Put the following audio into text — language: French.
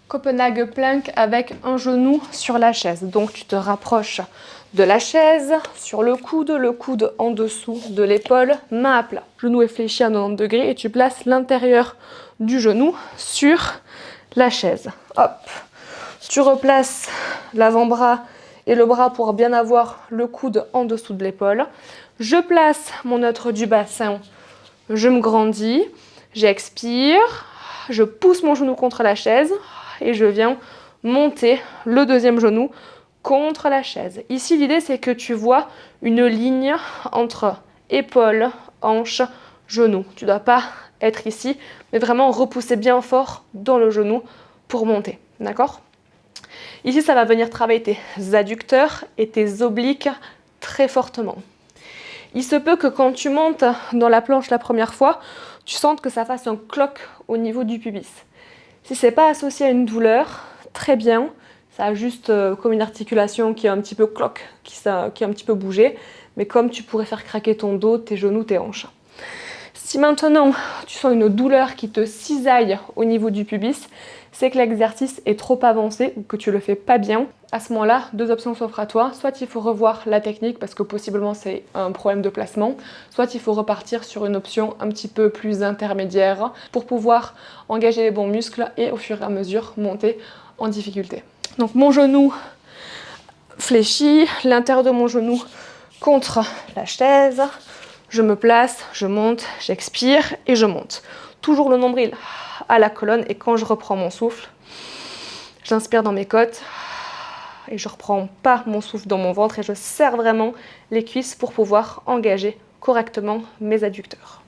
Copenhague Plank avec un genou sur la chaise. Donc tu te rapproches de la chaise, sur le coude en dessous de l'épaule, main à plat. Genou est fléchi à 90 degrés et tu places l'intérieur du genou sur la chaise. Hop. Tu replaces l'avant-bras et le bras pour bien avoir le coude en dessous de l'épaule. Je place mon neutre du bassin, je me grandis, j'expire, je pousse mon genou contre la chaise et je viens monter le deuxième genou contre la chaise. Ici, l'idée, c'est que tu vois une ligne entre épaule, hanche, genou. Tu ne dois pas être ici, mais vraiment repousser bien fort dans le genou pour monter. D'accord ? Ici, ça va venir travailler tes adducteurs et tes obliques très fortement. Il se peut que quand tu montes dans la planche la première fois, tu sentes que ça fasse un cloc au niveau du pubis. Si ce n'est pas associé à une douleur, très bien. Ça a juste comme une articulation qui est un petit peu cloc, qui a un petit peu bougé. Mais comme tu pourrais faire craquer ton dos, tes genoux, tes hanches. Si maintenant tu sens une douleur qui te cisaille au niveau du pubis, c'est que l'exercice est trop avancé ou que tu le fais pas bien. À ce moment-là, deux options s'offrent à toi. Soit il faut revoir la technique parce que possiblement c'est un problème de placement, soit il faut repartir sur une option un petit peu plus intermédiaire pour pouvoir engager les bons muscles et au fur et à mesure monter en difficulté. Donc mon genou fléchi, l'intérieur de mon genou contre la chaise. Je me place, je monte, j'expire et je monte. Toujours le nombril à la colonne et quand je reprends mon souffle, j'inspire dans mes côtes et je ne reprends pas mon souffle dans mon ventre et je serre vraiment les cuisses pour pouvoir engager correctement mes adducteurs.